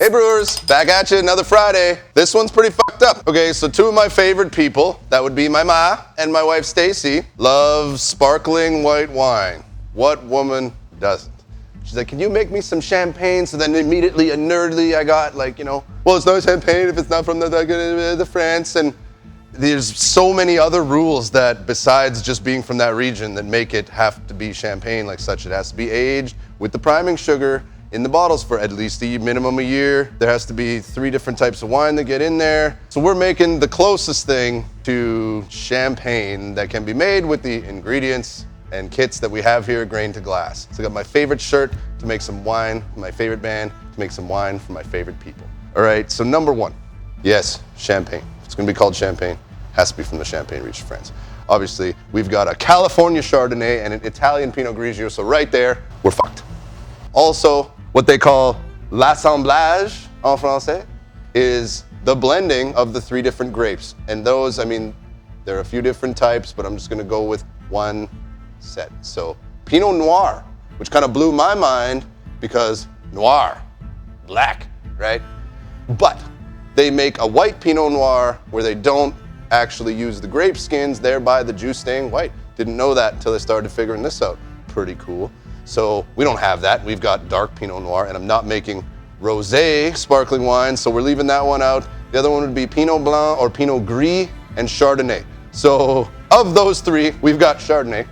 Hey Brewers, back at you another Friday. This one's pretty fucked up. Okay, so two of my favorite people, that would be my ma and my wife Stacy, love sparkling white wine. What woman doesn't? She's like, can you make me some champagne? So then immediately, nerdly, I got like, well, it's not champagne if it's not from the France. And there's so many other rules that besides just being from that region that make it have to be champagne like such. It has to be aged with the priming sugar in the bottles for at least a minimum a year. There has to be 3 different types of wine that get in there. So we're making the closest thing to champagne that can be made with the ingredients and kits that we have here, grain to glass. So I got my favorite shirt to make some wine, my favorite band to make some wine for my favorite people. All right, so number 1, yes, champagne. It's gonna be called champagne, has to be from the Champagne region of France. Obviously, we've got a California Chardonnay and an Italian Pinot Grigio, so right there, we're fucked. Also, what they call l'assemblage en français is the blending of the 3 different grapes. And those, I mean, there are a few different types, but I'm just gonna go with one set. So Pinot Noir, which kind of blew my mind because noir, black, right? But they make a white Pinot Noir where they don't actually use the grape skins, thereby the juice staying white. Didn't know that until I started figuring this out. Pretty cool. So we don't have that. We've got dark Pinot Noir, and I'm not making rosé sparkling wine, so we're leaving that one out. The other one would be Pinot Blanc or Pinot Gris and Chardonnay. So of those 3, we've got Chardonnay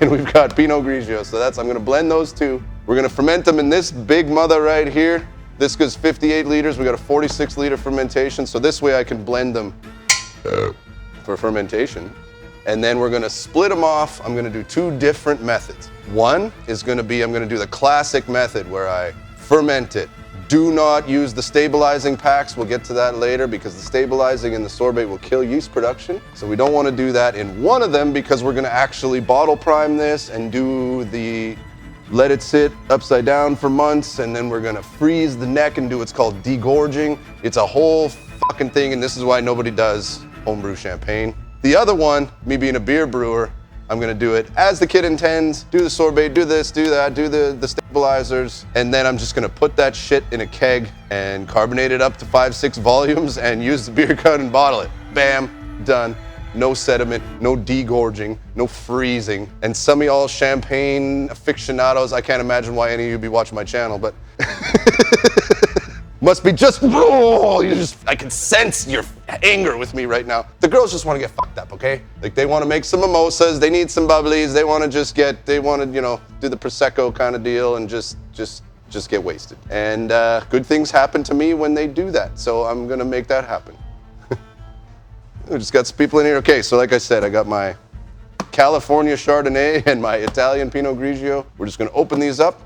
and we've got Pinot Grigio. So I'm gonna blend those 2. We're gonna ferment them in this big mother right here. This goes 58 liters. We got a 46 liter fermentation. So this way I can blend them for fermentation. And then we're gonna split them off. I'm gonna do 2 different methods. One is gonna be, I'm gonna do the classic method where I ferment it. Do not use the stabilizing packs. We'll get to that later because the stabilizing in the sorbate will kill yeast production. So we don't wanna do that in one of them because we're gonna actually bottle prime this and do the let it sit upside down for months, and then we're gonna freeze the neck and do what's called degorging. It's a whole fucking thing, and this is why nobody does homebrew champagne. The other one, me being a beer brewer, I'm gonna do it as the kid intends, do the sorbet, do this, do that, do the stabilizers, and then I'm just gonna put that shit in a keg and carbonate it up to 5-6 volumes and use the beer gun and bottle it. Bam, done. No sediment, no degorging, no freezing. And some of y'all champagne aficionados, I can't imagine why any of you be watching my channel, but must be just, I can sense your anger with me right now. The girls just want to get fucked up, okay? Like they want to make some mimosas, they need some bubblies, they want to do the Prosecco kind of deal and just get wasted. And good things happen to me when they do that, so I'm gonna make that happen. We just got some people in here. Okay, so like I said, I got my California Chardonnay and my Italian Pinot Grigio. We're just gonna open these up.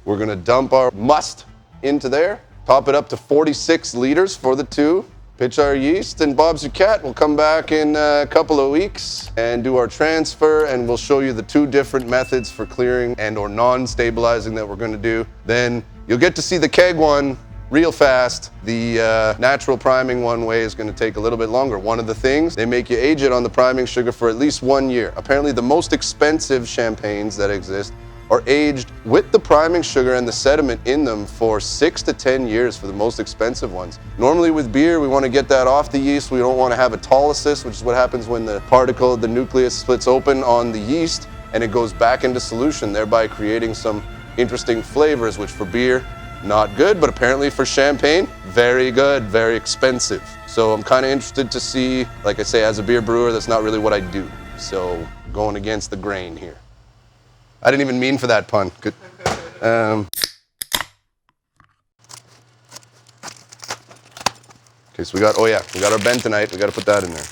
We're gonna dump our must into there, top it up to 46 liters for the 2, pitch our yeast, and Bob's your cat. We'll come back in a couple of weeks and do our transfer, and we'll show you the 2 different methods for clearing and or non-stabilizing that we're gonna do. Then you'll get to see the keg one real fast. The natural priming one way is gonna take a little bit longer. One of the things, they make you age it on the priming sugar for at least 1 year. Apparently the most expensive champagnes that exist are aged with the priming sugar and the sediment in them for 6 to 10 years for the most expensive ones. Normally with beer, we wanna get that off the yeast. We don't wanna have autolysis, which is what happens when the particle, the nucleus splits open on the yeast and it goes back into solution, thereby creating some interesting flavors, which for beer, not good, but apparently for champagne, very good, very expensive. So I'm kind of interested to see, like I say, as a beer brewer, that's not really what I do. So going against the grain here. I didn't even mean for that pun. Good. Okay, so we got our bentonite. We got to put that in there.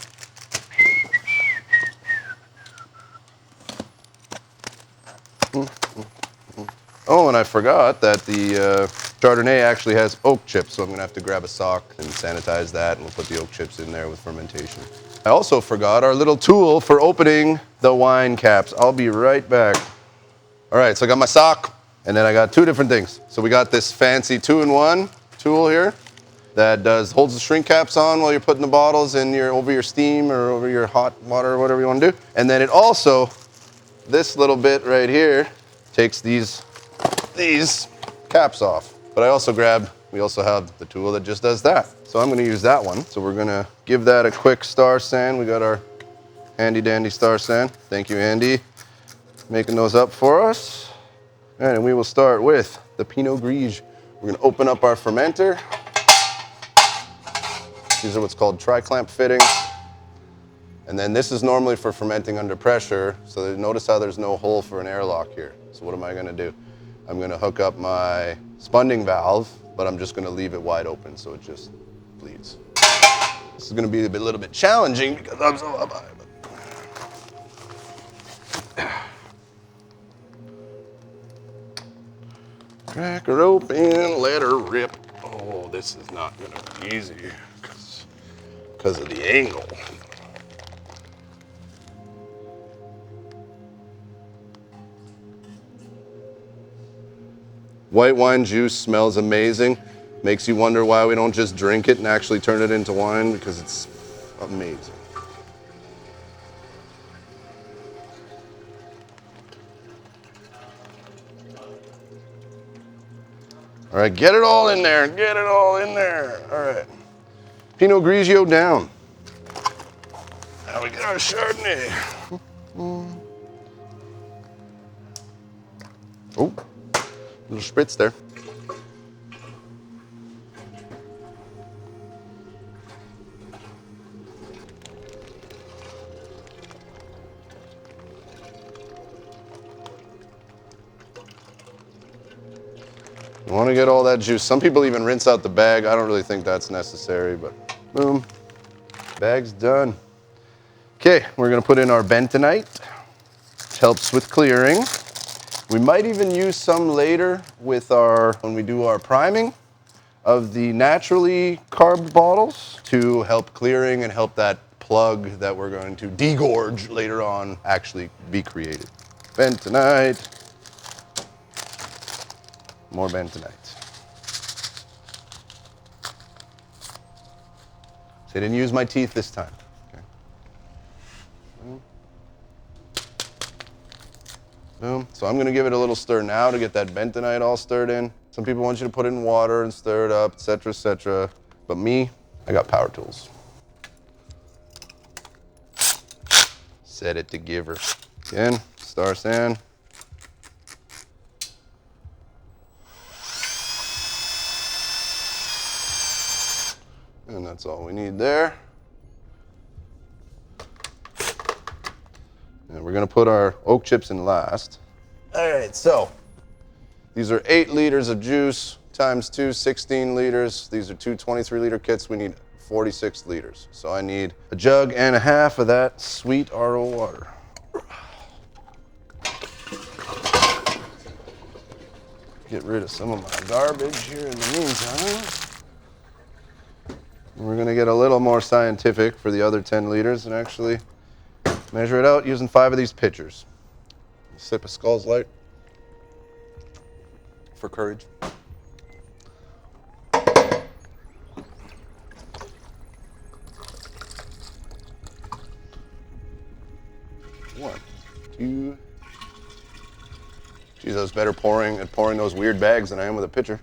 Oh, and I forgot that the Chardonnay actually has oak chips, so I'm gonna have to grab a sock and sanitize that, and we'll put the oak chips in there with fermentation. I also forgot our little tool for opening the wine caps. I'll be right back. All right, so I got my sock, and then I got 2 different things. So we got this fancy 2-in-1 tool here that holds the shrink caps on while you're putting the bottles in over your steam or over your hot water or whatever you want to do. And then it also, this little bit right here, takes these caps off. But we also have the tool that just does that. So I'm gonna use that one. So we're gonna give that a quick star sand. We got our handy dandy star sand. Thank you, Andy, making those up for us. And we will start with the Pinot Gris. We're gonna open up our fermenter. These are what's called tri-clamp fittings. And then this is normally for fermenting under pressure. So notice how there's no hole for an airlock here. So what am I gonna do? I'm gonna hook up my spunding valve, but I'm just gonna leave it wide open so it just bleeds. This is gonna be a little bit challenging because I'm so up high. Crack her open, let her rip. Oh, this is not gonna be easy because of the angle. White wine juice smells amazing. Makes you wonder why we don't just drink it and actually turn it into wine, because it's amazing. All right, get it all in there, get it all in there. All right, Pinot Grigio down. Now we get our Chardonnay. Oh, little spritz there. You want to get all that juice. Some people even rinse out the bag. I don't really think that's necessary, but boom, bag's done. Okay, we're gonna put in our bentonite, which helps with clearing. We might even use some later when we do our priming of the naturally carb bottles to help clearing and help that plug that we're going to degorge later on actually be created. Bentonite. More bentonite. So I didn't use my teeth this time. Okay. Boom. So I'm gonna give it a little stir now to get that bentonite all stirred in. Some people want you to put it in water and stir it up, etc., etc. But me, I got power tools. Set it to giver. Again, star sand. And that's all we need there. And we're gonna put our oak chips in last. All right, so these are 8 liters of juice times 2, 16 liters. These are two 23-liter kits. We need 46 liters. So I need a jug and a half of that sweet RO water. Get rid of some of my garbage here in the meantime. We're gonna get a little more scientific for the other 10 liters and actually measure it out using 5 of these pitchers. A sip of Skull's Light for courage. One, two. Geez, I was better pouring those weird bags than I am with a pitcher.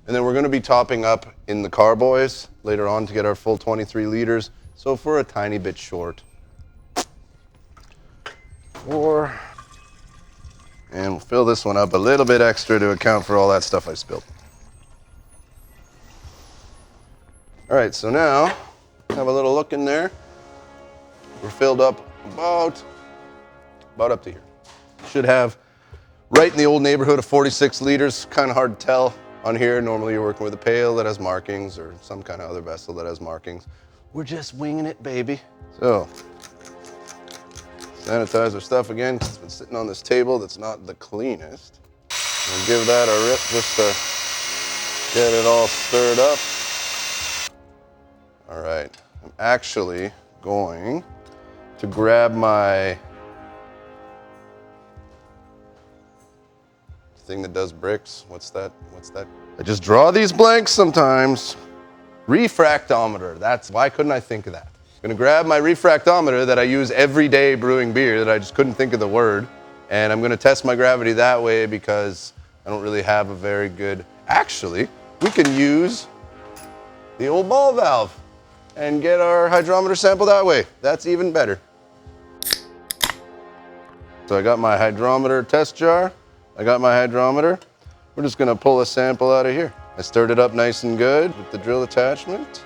And then we're gonna be topping up in the carboys later on to get our full 23 liters. So for a tiny bit short. 4. And we'll fill this one up a little bit extra to account for all that stuff I spilled. All right, so now, have a little look in there. We're filled up about up to here. Should have right in the old neighborhood of 46 liters, kind of hard to tell. On here, normally you're working with a pail that has markings or some kind of other vessel that has markings. We're just winging it, baby. So, sanitize our stuff again, because it's been sitting on this table that's not the cleanest. We'll give that a rip just to get it all stirred up. All right, I'm actually going to grab my thing that does bricks. What's that? I just draw these blanks sometimes. Refractometer. Why couldn't I think of that? Gonna grab my refractometer that I use every day brewing beer that I just couldn't think of the word. And I'm gonna test my gravity that way because I don't really have a very good, actually, we can use the old ball valve and get our hydrometer sample that way. That's even better. So I got my hydrometer test jar. I got my hydrometer. We're just gonna pull a sample out of here. I stirred it up nice and good with the drill attachment.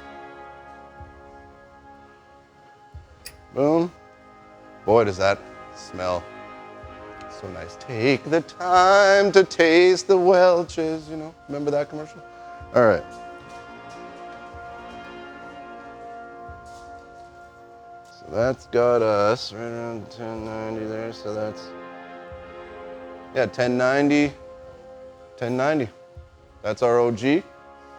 Boom. Boy, does that smell so nice. Take the time to taste the Welch's, you know. Remember that commercial? All right. So that's got us right around 1090 there. So that's, yeah, 1090. That's our OG.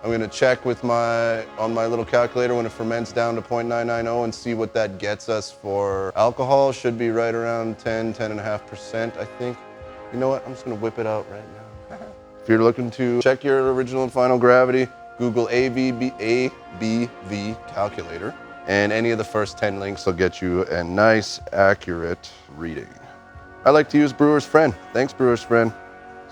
I'm gonna check with on my little calculator when it ferments down to 0.990 and see what that gets us for alcohol. Should be right around 10.5%, I think. You know what, I'm just gonna whip it out right now. If you're looking to check your original and final gravity, Google ABV calculator, and any of the first 10 links will get you a nice, accurate reading. I like to use Brewer's Friend. Thanks, Brewer's Friend.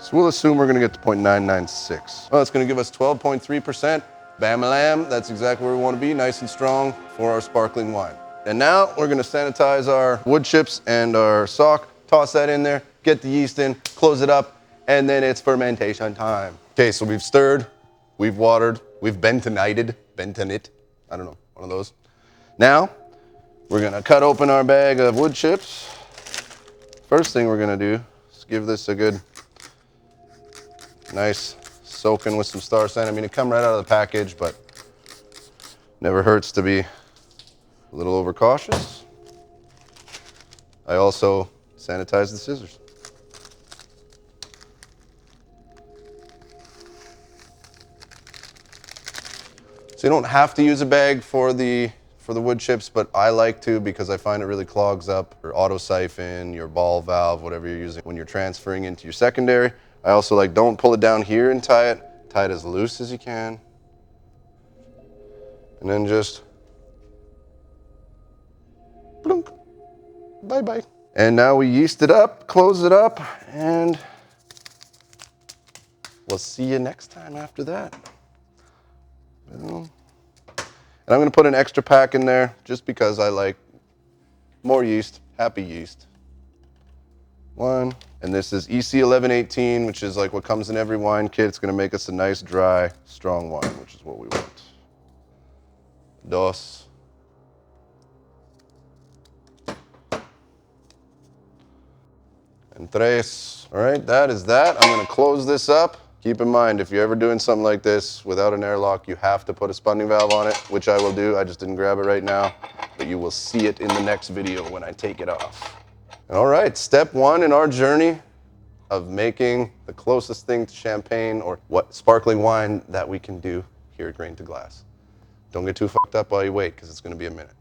So we'll assume we're gonna get to 0.996. Well, it's gonna give us 12.3%. Bam-a-lam, that's exactly where we wanna be, nice and strong for our sparkling wine. And now we're gonna sanitize our wood chips and our sock, toss that in there, get the yeast in, close it up, and then it's fermentation time. Okay, so we've stirred, we've watered, we've bentonite, I don't know, one of those. Now, we're gonna cut open our bag of wood chips. First thing we're gonna do is give this a good nice soaking with some star san. I mean, it come right out of the package, but never hurts to be a little overcautious. I also sanitize the scissors. So you don't have to use a bag for the wood chips, but I like to because I find it really clogs up your auto siphon, your ball valve, whatever you're using when you're transferring into your secondary. I also like, don't pull it down here and tie it as loose as you can. And then just blunk, bye-bye. And now we yeast it up, close it up, and we'll see you next time after that. Boom. And I'm gonna put an extra pack in there just because I like more yeast, happy yeast. One, and this is EC 1118, which is like what comes in every wine kit. It's gonna make us a nice, dry, strong wine, which is what we want. Dos. And tres. All right, that is that. I'm gonna close this up. Keep in mind, if you're ever doing something like this without an airlock, you have to put a spunding valve on it, which I will do. I just didn't grab it right now, but you will see it in the next video when I take it off. All right, step one in our journey of making the closest thing to champagne or what sparkling wine that we can do here at Grain to Glass. Don't get too fucked up while you wait, because it's gonna be a minute.